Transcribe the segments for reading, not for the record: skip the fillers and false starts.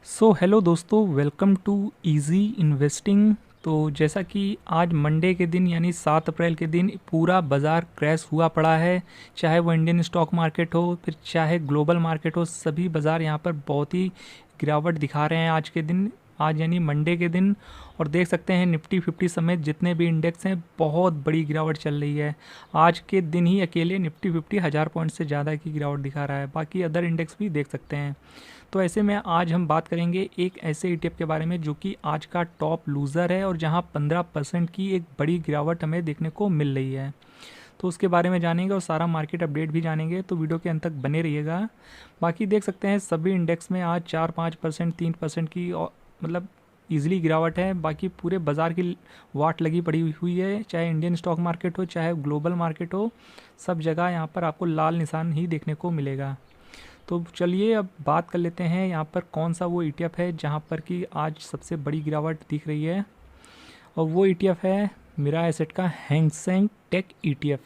Hello दोस्तों, welcome to easy investing. तो जैसा कि आज मंडे के दिन यानी 7 अप्रैल के दिन पूरा बाज़ार क्रैश हुआ पड़ा है। चाहे वो इंडियन स्टॉक मार्केट हो, फिर चाहे ग्लोबल मार्केट हो, सभी बाज़ार यहाँ पर बहुत ही गिरावट दिखा रहे हैं आज के दिन, आज यानी मंडे के दिन। और देख सकते हैं निफ्टी 50 समेत जितने भी इंडेक्स हैं बहुत बड़ी गिरावट चल रही है। आज के दिन ही अकेले निफ्टी 50 हज़ार पॉइंट से ज़्यादा की गिरावट दिखा रहा है, बाकी अदर इंडेक्स भी देख सकते हैं। तो ऐसे में आज हम बात करेंगे एक ऐसे ईटीएफ के बारे में जो कि आज का टॉप लूज़र है और जहां 15% की एक बड़ी गिरावट हमें देखने को मिल रही है। तो उसके बारे में जानेंगे और सारा मार्केट अपडेट भी जानेंगे, तो वीडियो के अंत तक बने रहिएगा। बाकी देख सकते हैं सभी इंडेक्स में आज 4-5%, 3% की मतलब ईजिली गिरावट है। बाकी पूरे बाज़ार की वाट लगी पड़ी हुई है, चाहे इंडियन स्टॉक मार्केट हो चाहे ग्लोबल मार्केट हो, सब जगह यहाँ पर आपको लाल निशान ही देखने को मिलेगा। तो चलिए अब बात कर लेते हैं यहाँ पर कौन सा वो ईटीएफ है जहाँ पर कि आज सबसे बड़ी गिरावट दिख रही है। और वो ईटीएफ है मिरा एसेट का हैंग सेंग टेक ईटीएफ,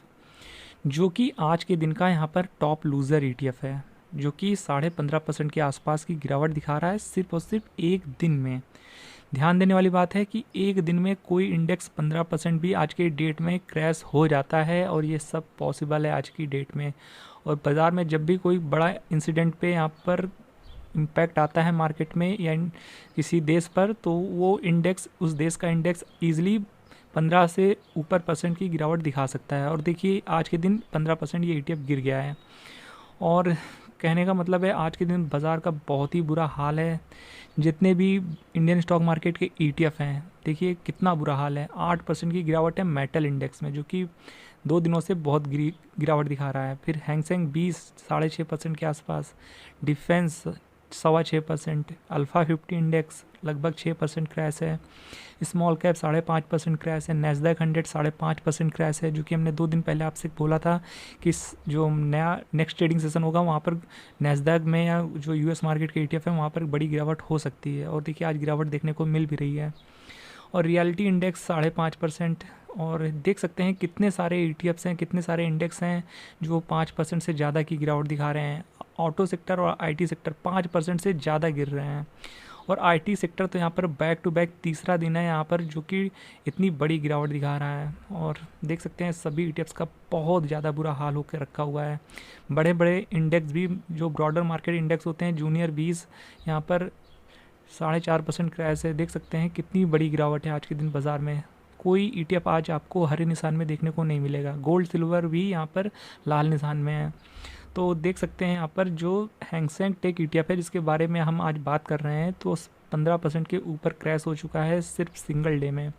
जो कि आज के दिन का यहाँ पर टॉप लूज़र ईटीएफ है, जो कि 15.5% के आसपास की गिरावट दिखा रहा है सिर्फ और सिर्फ एक दिन में। ध्यान देने वाली बात है कि एक दिन में कोई इंडेक्स 15% भी आज के डेट में क्रैश हो जाता है, और ये सब पॉसिबल है आज की डेट में। और बाज़ार में जब भी कोई बड़ा इंसिडेंट पे यहाँ पर इम्पैक्ट आता है मार्केट में या किसी देश पर, तो वो इंडेक्स, उस देश का इंडेक्स ईजिली 15 से ऊपर परसेंट की गिरावट दिखा सकता है। और देखिए आज के दिन 15% ये ईटीएफ गिर गया है। और कहने का मतलब है आज के दिन बाज़ार का बहुत ही बुरा हाल है। जितने भी इंडियन स्टॉक मार्केट के ईटीएफ हैं, देखिए कितना बुरा हाल है। 8% की गिरावट है मेटल इंडेक्स में, जो कि 2 दिनों से बहुत गिरावट दिखा रहा है। फिर हैंगसेंग 20-6.5% के आसपास, डिफेंस 6.25%, अल्फ़ा 50 इंडेक्स लगभग 6% क्रैश है, स्मॉल कैप 5.5% क्रैश है, नैस्डैक 100 5.5% क्रैश है, जो कि हमने 2 दिन पहले आपसे बोला था कि जो नया नेक्स्ट ट्रेडिंग सेशन होगा वहाँ पर नैस्डैक में या जो यूएस मार्केट के ईटीएफ है वहाँ पर बड़ी गिरावट हो सकती है। और देखिए आज गिरावट देखने को मिल भी रही है। और रियलिटी इंडेक्स 5.5%। और देख सकते हैं कितने सारे ईटीएफ्स हैं, कितने सारे इंडेक्स हैं जो 5% से ज़्यादा की गिरावट दिखा रहे हैं। ऑटो सेक्टर और आईटी सेक्टर 5% से ज़्यादा गिर रहे हैं। और आईटी सेक्टर तो यहाँ पर बैक टू बैक तीसरा दिन है यहाँ पर जो कि इतनी बड़ी गिरावट दिखा रहा है। और देख सकते हैं सभी ईटीएफ्स का बहुत ज़्यादा बुरा हाल होकर रखा हुआ है। बड़े बड़े इंडेक्स भी जो ब्रॉडर मार्केट इंडेक्स होते हैं, जूनियर 20, यहाँ पर 4.5% क्रैश है। देख सकते हैं कितनी बड़ी गिरावट है आज के दिन बाज़ार में। कोई ईटीएफ आज आपको हरे निशान में देखने को नहीं मिलेगा। गोल्ड सिल्वर भी यहाँ पर लाल निशान में है। तो देख सकते हैं यहाँ पर जो हैंगसेंग टेक ईटीएफ है जिसके बारे में हम आज बात कर रहे हैं, तो 15% के ऊपर क्रैश हो चुका है सिर्फ सिंगल डे में।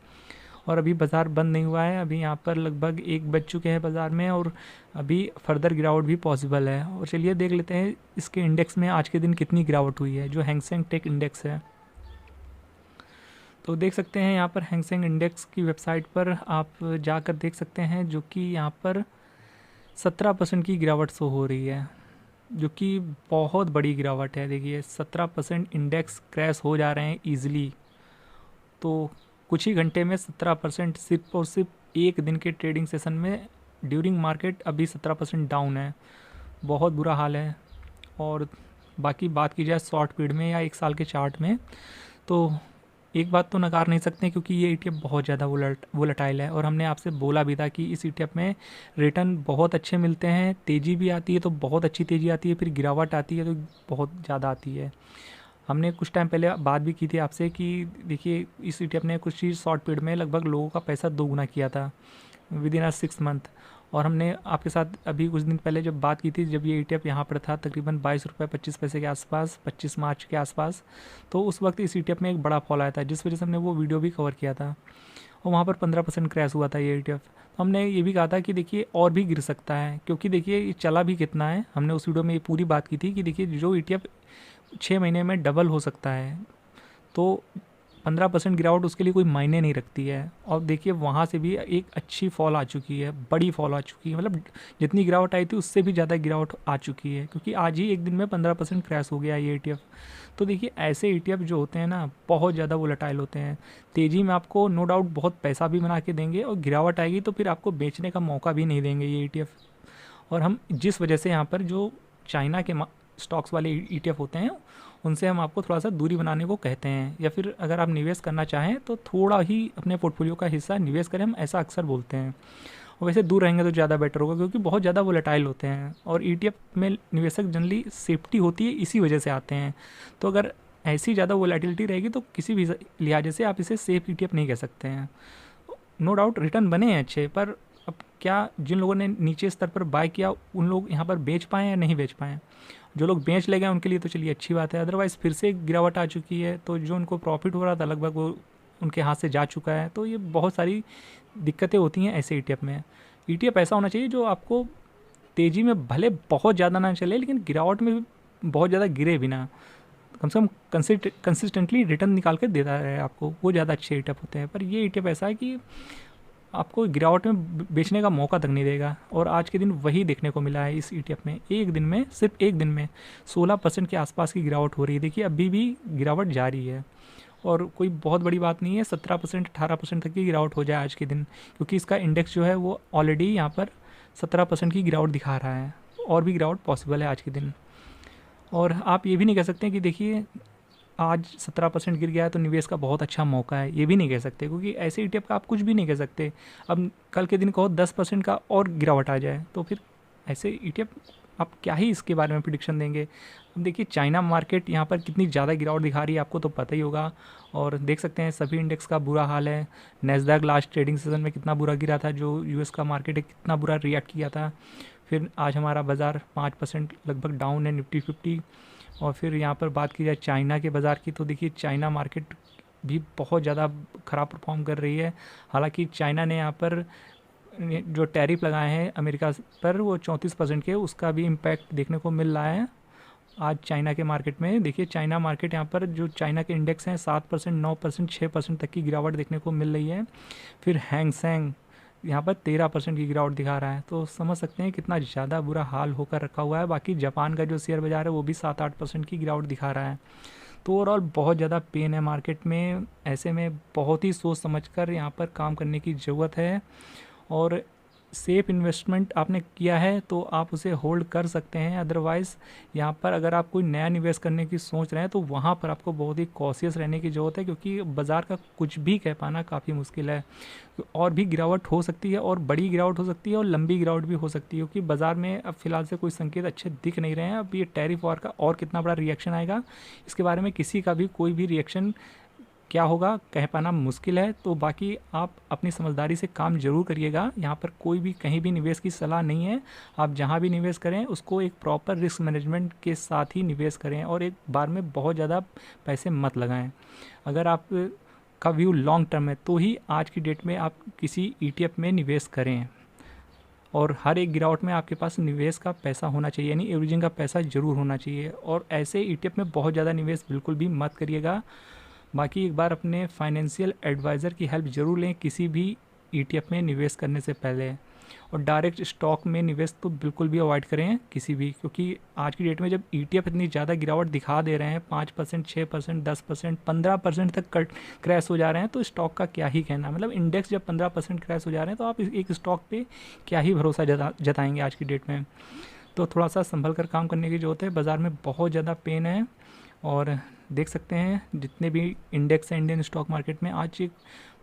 और अभी बाज़ार बंद नहीं हुआ है, अभी यहाँ पर लगभग 1 बज चुके हैं बाज़ार में, और अभी फर्दर गिरावट भी पॉसिबल है। और चलिए देख लेते हैं इसके इंडेक्स में आज के दिन कितनी गिरावट हुई है, जो हैंगसेंग टेक इंडेक्स है। तो देख सकते हैं यहाँ पर हैंगसेंग इंडेक्स की वेबसाइट पर आप जाकर देख सकते हैं, जो कि यहाँ पर 17% की गिरावट शो हो रही है, जो कि बहुत बड़ी गिरावट है। देखिए 17% इंडेक्स क्रैश हो जा रहे हैं ईजिली। तो कुछ ही घंटे में 17% सिर्फ और सिर्फ एक दिन के ट्रेडिंग सेशन में ड्यूरिंग मार्केट अभी 17% डाउन है। बहुत बुरा हाल है। और बाकी बात की जाए शॉर्ट पीरियड में या 1 साल के चार्ट में, तो एक बात तो नकार नहीं सकते क्योंकि ये ईटीएफ बहुत ज़्यादा वोलेटाइल है। और हमने आपसे बोला भी था कि इस ईटीएफ में रिटर्न बहुत अच्छे मिलते हैं, तेज़ी भी आती है तो बहुत अच्छी तेज़ी आती है, फिर गिरावट आती है तो बहुत ज़्यादा आती है। हमने कुछ टाइम पहले बात भी की थी आपसे कि देखिए इस ईटीएफ ने कुछ चीज़ शॉर्ट पीरियड में लगभग लोगों का पैसा दोगुना किया था विद इन 6 मंथ। और हमने आपके साथ अभी कुछ दिन पहले जब बात की थी, जब ये ईटीएफ यहाँ पर था तकरीबन 22 रुपये 25 पैसे के आसपास, 25 मार्च के आसपास, तो उस वक्त इस ईटीएफ में एक बड़ा फॉल आया था, जिस वजह से हमने वो वीडियो भी कवर किया था। और वहाँ पर 15% क्रैश हुआ था ये ईटीएफ। तो हमने ये भी कहा था कि देखिए और भी गिर सकता है, क्योंकि देखिए ये चला भी कितना है। हमने उस वीडियो में ये पूरी बात की थी कि देखिए जो ईटीएफ 6 महीने में डबल हो सकता है, तो 15% गिरावट उसके लिए कोई मायने नहीं रखती है। और देखिए वहाँ से भी एक अच्छी फॉल आ चुकी है, बड़ी फॉल आ चुकी है, मतलब जितनी गिरावट आई थी उससे भी ज़्यादा गिरावट आ चुकी है, क्योंकि आज ही एक दिन में 15% क्रैश हो गया ये ईटीएफ। तो देखिए ऐसे ईटीएफ जो होते हैं ना बहुत ज़्यादा वोलेटाइल होते हैं। तेज़ी में आपको नो डाउट बहुत पैसा भी बना के देंगे, और गिरावट आएगी तो फिर आपको बेचने का मौका भी नहीं देंगे ये ईटीएफ। और हम जिस वजह से यहाँ पर जो चाइना के स्टॉक्स वाले ETF होते हैं उनसे हम आपको थोड़ा सा दूरी बनाने को कहते हैं, या फिर अगर आप निवेश करना चाहें तो थोड़ा ही अपने पोर्टफोलियो का हिस्सा निवेश करें, हम ऐसा अक्सर बोलते हैं। और वैसे दूर रहेंगे तो ज़्यादा बेटर होगा, क्योंकि बहुत ज़्यादा वोलेटाइल होते हैं और ETF में निवेशक जनरली सेफ्टी होती है, इसी वजह से आते हैं। तो अगर ऐसी ज़्यादा वोलेटिलिटी रहेगी तो किसी भी लिहाज से आप इसे सेफ ETF नहीं कह सकते हैं। नो डाउट रिटर्न बने हैं अच्छे, पर अब क्या जिन लोगों ने नीचे स्तर पर बाय किया उन लोग यहाँ पर बेच पाए या नहीं बेच पाए? जो लोग बेच ले गए उनके लिए तो चलिए अच्छी बात है, अदरवाइज़ फिर से गिरावट आ चुकी है, तो जो उनको प्रॉफिट हो रहा था लगभग वो उनके हाथ से जा चुका है। तो ये बहुत सारी दिक्कतें होती हैं ऐसे ETF में। ETF ऐसा होना चाहिए जो आपको तेज़ी में भले बहुत ज़्यादा ना चले, लेकिन गिरावट में भी बहुत ज़्यादा गिरे भी ना, कम से कम कंसिस्टेंटली रिटर्न निकाल कर देता है आपको, वो ज़्यादा अच्छे ETF होते हैं। पर ये ETF ऐसा है कि आपको गिरावट में बेचने का मौका तक नहीं देगा, और आज के दिन वही देखने को मिला है इस ETF में। एक दिन में, सिर्फ एक दिन में 16% के आसपास की गिरावट हो रही है। देखिए अभी भी गिरावट जारी है, और कोई बहुत बड़ी बात नहीं है 17% 18% तक की गिरावट हो जाए आज के दिन, क्योंकि इसका इंडेक्स जो है वो ऑलरेडी यहाँ पर 17% की गिरावट दिखा रहा है, और भी गिरावट पॉसिबल है आज के दिन। और आप ये भी नहीं कह सकते कि देखिए आज 17% गिर गया है तो निवेश का बहुत अच्छा मौका है, ये भी नहीं कह सकते, क्योंकि ऐसे ETF का आप कुछ भी नहीं कह सकते। अब कल के दिन कहो 10% का और गिरावट आ जाए तो फिर ऐसे ETF आप क्या ही इसके बारे में प्रिडिक्शन देंगे। अब देखिए चाइना मार्केट यहाँ पर कितनी ज़्यादा गिरावट दिखा रही है, आपको तो पता ही होगा, और देख सकते हैं सभी इंडेक्स का बुरा हाल है। नैस्डैक लास्ट ट्रेडिंग सेशन में कितना बुरा गिरा था, जो US का मार्केट है कितना बुरा रिएक्ट किया था। फिर आज हमारा बाज़ार 5% लगभग डाउन है, निफ्टी 50। और फिर यहाँ पर बात की जाए चाइना के बाज़ार की, तो देखिए चाइना मार्केट भी बहुत ज़्यादा ख़राब परफॉर्म कर रही है। हालांकि चाइना ने यहाँ पर जो टैरिफ लगाए हैं अमेरिका पर वो 34% के, उसका भी इम्पैक्ट देखने को मिल रहा है आज चाइना के मार्केट में। देखिए चाइना मार्केट यहाँ पर जो चाइना के इंडेक्स हैं 7%, 9%, 6% तक की गिरावट देखने को मिल रही है। फिर हैंग सेंग यहाँ पर 13% की गिरावट दिखा रहा है, तो समझ सकते हैं कितना ज़्यादा बुरा हाल होकर रखा हुआ है। बाकी जापान का जो शेयर बाज़ार है वो भी 7-8% की गिरावट दिखा रहा है। तो ओवरऑल बहुत ज़्यादा पेन है मार्केट में। ऐसे में बहुत ही सोच समझकर यहाँ पर काम करने की ज़रूरत है, और सेफ इन्वेस्टमेंट आपने किया है तो आप उसे होल्ड कर सकते हैं। अदरवाइज़ यहाँ पर अगर आप कोई नया निवेश करने की सोच रहे हैं तो वहाँ पर आपको बहुत ही कॉशियस रहने की ज़रूरत है, क्योंकि बाज़ार का कुछ भी कह पाना काफ़ी मुश्किल है। और भी गिरावट हो सकती है, और बड़ी गिरावट हो सकती है, और लंबी गिरावट भी हो सकती है, क्योंकि बाज़ार में अब फिलहाल से कोई संकेत अच्छे दिख नहीं रहे हैं। अब ये टैरिफ वॉर का और कितना बड़ा रिएक्शन आएगा, इसके बारे में किसी का भी कोई भी रिएक्शन क्या होगा कह पाना मुश्किल है। तो बाकी आप अपनी समझदारी से काम जरूर करिएगा। यहाँ पर कोई भी कहीं भी निवेश की सलाह नहीं है। आप जहाँ भी निवेश करें उसको एक प्रॉपर रिस्क मैनेजमेंट के साथ ही निवेश करें, और एक बार में बहुत ज़्यादा पैसे मत लगाएं। अगर आप का व्यू लॉन्ग टर्म है तो ही आज की डेट में आप किसी ETF में निवेश करें, और हर एक गिरावट में आपके पास निवेश का पैसा होना चाहिए, यानी एवरेजिंग का पैसा ज़रूर होना चाहिए। और ऐसे ETF में बहुत ज़्यादा निवेश बिल्कुल भी मत करिएगा। बाकी एक बार अपने फाइनेंशियल एडवाइज़र की हेल्प ज़रूर लें किसी भी ETF में निवेश करने से पहले। और डायरेक्ट स्टॉक में निवेश तो बिल्कुल भी अवॉइड करें किसी भी, क्योंकि आज की डेट में जब ETF इतनी ज़्यादा गिरावट दिखा दे रहे हैं 5%, 6%, 10%, 15% तक क्रैश हो जा रहे हैं, तो स्टॉक का क्या ही कहना। मतलब इंडेक्स जब 15% क्रैश हो जा रहे हैं तो आप एक स्टॉक पे क्या ही भरोसा जताएंगे आज की डेट में। तो थोड़ा सा संभल कर काम करने की ज़रूरत है। बाज़ार में बहुत ज़्यादा पेन है, और देख सकते हैं जितने भी इंडेक्स हैं इंडियन स्टॉक मार्केट में आज एक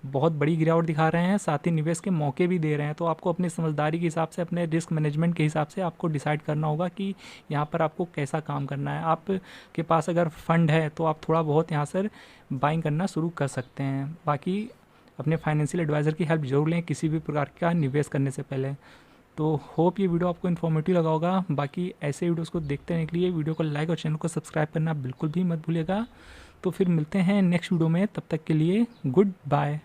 बहुत बड़ी गिरावट दिखा रहे हैं, साथ ही निवेश के मौके भी दे रहे हैं। तो आपको अपनी समझदारी के हिसाब से, अपने रिस्क मैनेजमेंट के हिसाब से आपको डिसाइड करना होगा कि यहाँ पर आपको कैसा काम करना है। आपके पास अगर फंड है तो आप थोड़ा बहुत यहाँ से बाइंग करना शुरू कर सकते हैं। बाकी अपने फाइनेंशियल एडवाइज़र की हेल्प ज़रूर लें किसी भी प्रकार का निवेश करने से पहले। तो होप ये वीडियो आपको इन्फॉर्मेटिव लगा होगा। बाकी ऐसे वीडियोस को देखते रहने के लिए वीडियो को लाइक और चैनल को सब्सक्राइब करना बिल्कुल भी मत भूलिएगा। तो फिर मिलते हैं नेक्स्ट वीडियो में, तब तक के लिए गुड बाय।